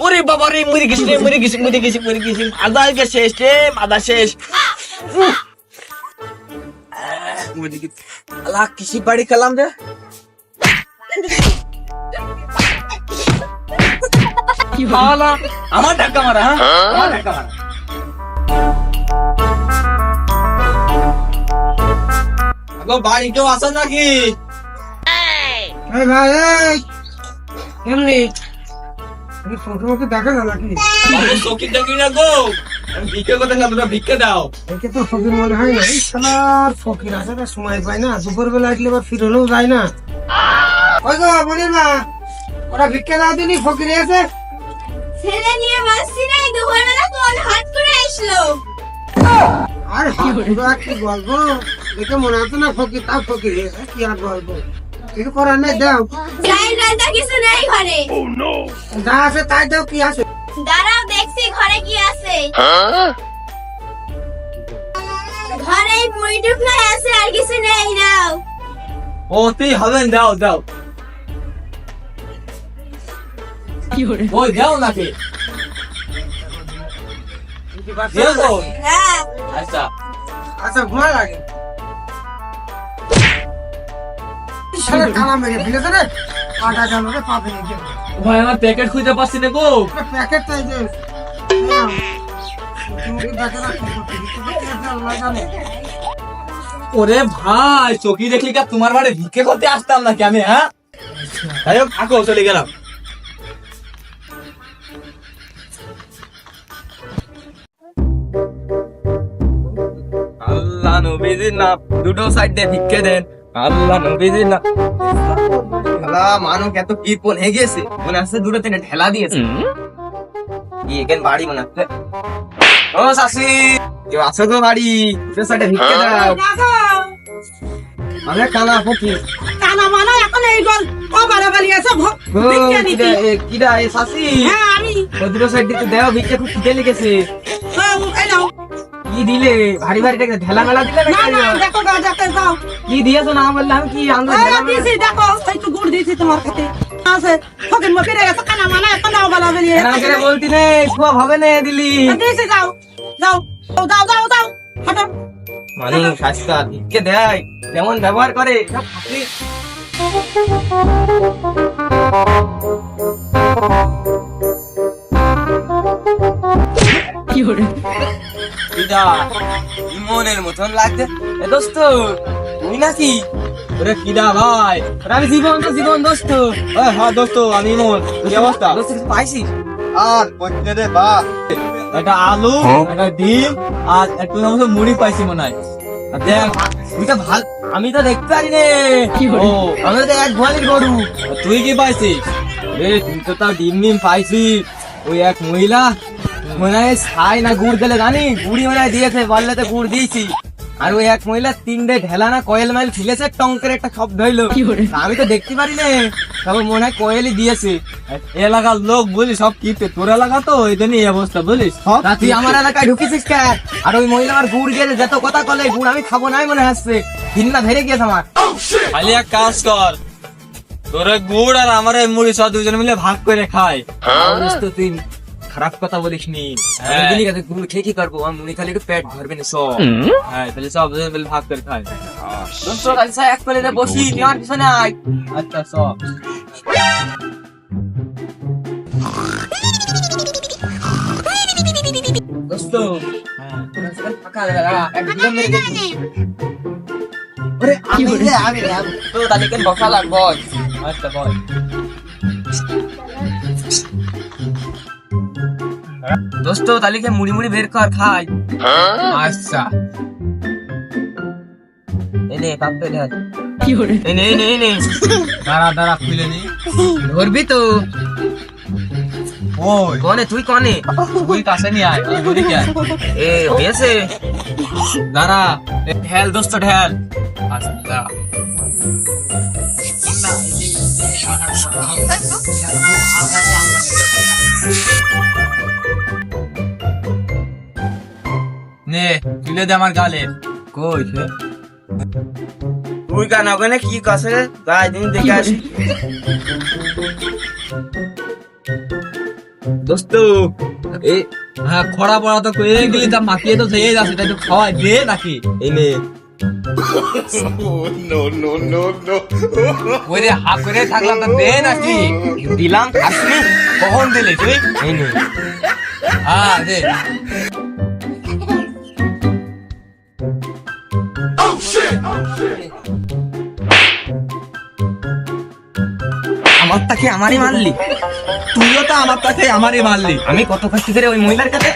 ওরে বাবা রে, মরে গেছি আদা শেষ আল্লাহ কিসি বাড়ি খেলাম রে। আমার ধাক্কা মারা, আমার ধাক্কা মারা। বাড়ি কেউ আসেন নাকি? কেমনি ফটোকে দেখা গেল নাকি? চকি টাকি না গো, আমি ভিক্ষা করতে না, তোমরা ভিক্ষা দাও। একে তো ফকির মনে হয় না, এই শালার ফকির আছে না, সময় পায় না, দুপুর বেলা আসলে আবার ফিরলেও যায় না। ওই গো মনির মা, ওরা ভিক্ষা দাও দিনি, ফকির এসে ছেলে নিয়ে বসছি না, দুপুর বেলা কোন হাত করে আসলো। আর কি গল্প দেখে মনে হতো না ফকির, তাও ফকির এসে কি আর গল্প, কিছু করার নেই, দাও চাই রান্না কিছু নেই ঘরে। যা আছে তাই দাও, কি আছে দাঁড়াও দেখছি ঘরে কি আছে। ঘরে মুড়ি টুকনা আছে, আর কিছু নেই, নাও। ও তুই হবেন, দাও দাও। ওই দাও নাকি? দাও তো। হ্যাঁ আচ্ছা আচ্ছা ঘুমা লাগে শালা কালা মেরে ফেলেছে রে, আটা গেল রে, পা ভেঙে গেল। ভাই আমার প্যাকেট খুঁজতে পারছি না গো। প্যাকেট চাই যে দেখে না, আল্লাহ জানে। ওরে ভাই, চকি দেখলি কি তোমার বাড়ি ভিক্ষে করতে আসতাম নাকি আমি? হ্যাঁ যাই হোক, থাকো, চলে গেলাম। আল্লাহ নবীজির নাম, দুটো সাইড দিয়ে ভিক্ষে দেন। আল্লাহ নবীজির নাম। আল্লাহ মানুষ এত কৃপণ হয়ে গেছে, মনে হচ্ছে দুটো তিনটে ঠেলা দিয়েছে। কি এখানে বাড়ি মনে হচ্ছে। ও শাশি, কেউ আছো তো বাড়ি? দুটো সাইডে ভিক্ষে দাও। আমি কানা ফকির। কানা মানা এখন এই গল ও বাড়াবাড়ি আছে ভিক্ষা দিতে। কিরা এ শাশি? হ্যাঁ আমি। ও দুটো সাইড দিতে দাও, ভিক্ষা খুব খিদে লেগেছে। এই নাও। কি দিলে? ভারী ভারী ঢেলা মেলা দিলে না নাকি? না দেখো গা দেখো যাও। কি দিয়েছো না বললে আমি কি আনন্দ দিয়েছি দেখো, একটু গুড় দিয়েছি তোমার কাছে আছে। ফকির মকির গেছে, কানা মানা এখন ও বাড়াবাড়ি আছে। বলতি নে, সব হবে না দিলি। দিয়েছি, যাও যাও যাও যাও যাও হাঁটো। মানুষ আজকাল ভিক্ষে দেয়, যেমন ব্যবহার করে সব ফাঁকি। ইমনের মতন লাগছে। এ দোস্ত তুই নাকি? ওরে কিডা ভাই? আমি জীবন তো জীবন দোস্ত। হ্যাঁ দোস্ত, আমি ইমন। কি অবস্থা দোস্ত? কিছু পাইছিস? আর পড়তে দে বা, একটা আলু, একটা ডিম আর একটু মুড়ি পাইছি মনে হয়। দেখ তুইটা ভাল, আমি তো দেখতে পারি রে। ও আমি তো এক গোয়ালির গরু। তুই কি পাইছিস? তুই তো তাও ডিম ডিম পাইছিস। ওই এক মহিলা মনে হয় ছাই না গুড় দিলে জানি, গুড়ি মনে হয় দিয়েছে, বললে গুড় দিয়েছি। আর ওই এক মহিলা তিনটে ঢেলা না কয়েল মাইল ফেলেছে, টঙ্কের একটা শব্দ হইলো। আমি তো দেখতে পারি না, তবে মনে হয় কয়েলই দিয়েছে। এলাকার লোক বলি সব কিপে, তোর এলাকা তো এই জন্য এই অবস্থা বুঝলিস। তুই আমার এলাকায় ঢুকেছিস কে? আর ওই মহিলা আমার গুড় দিয়েছে, যত কথা কলে গুড় আমি খাবো নাই মনে হচ্ছে, ঘিন্না ধরে গিয়েছে আমার। খালি এক কাজ কর, তোর গুড় আর আমার মুড়ি সব দুজন মিলে ভাগ করে খাই। তুই খারাপ কথা বলিস নি, গুড় খেয়ে কি করবো, আমার মুড়ি খালি একটু পেট ভরবে না সব। হ্যাঁ তাহলে সব দুজন মিলে ভাগ করে খাই। এক প্লেটে বসি, নেওয়ার পিছনে আয়। আচ্ছা সব দোস্ত ফাঁকা একদম মেরে গেছি। তো তাহলে কেন বসা লাগবো? আচ্ছা বল। দোস্ত তাহলে কে মুড়ি মুড়ি বের কর খাই। আচ্ছা এনে কাপে ঢাল। কি হরে? এনে এনে এনে দাঁড়া দাঁড়া, খুলে নি ধরবি তো। ওই কোনে তুই, কোনে তুই? কাছে নিয়ে আয়, ধরি কে? এ হয়েছে, দাঁড়া ঢেল দোস্ত ঢেল। আচ্ছা নে তুলে দে আমার গালে। কই সে? তুই কেন ওখানে কি কাছে গায়ে দিন দেখে আসি। দোস্ত এই হ্যাঁ খরা পড়া তো কয়ে গেলি তা মাখিয়ে তো যেয়ে যাচ্ছে তাই তো খাওয়াই দে নাকি এই নে। ওই রে হা করে থাকলাম তা দে নাকি দিলাম খাসনি কখন দিলি তুই এই নে হ্যাঁ দে। আমার তাকে আমারই মারলি তুইও তো আমার তাকে আমারই মারলি আমি কত কষ্ট করে ওই মহিলার কাছে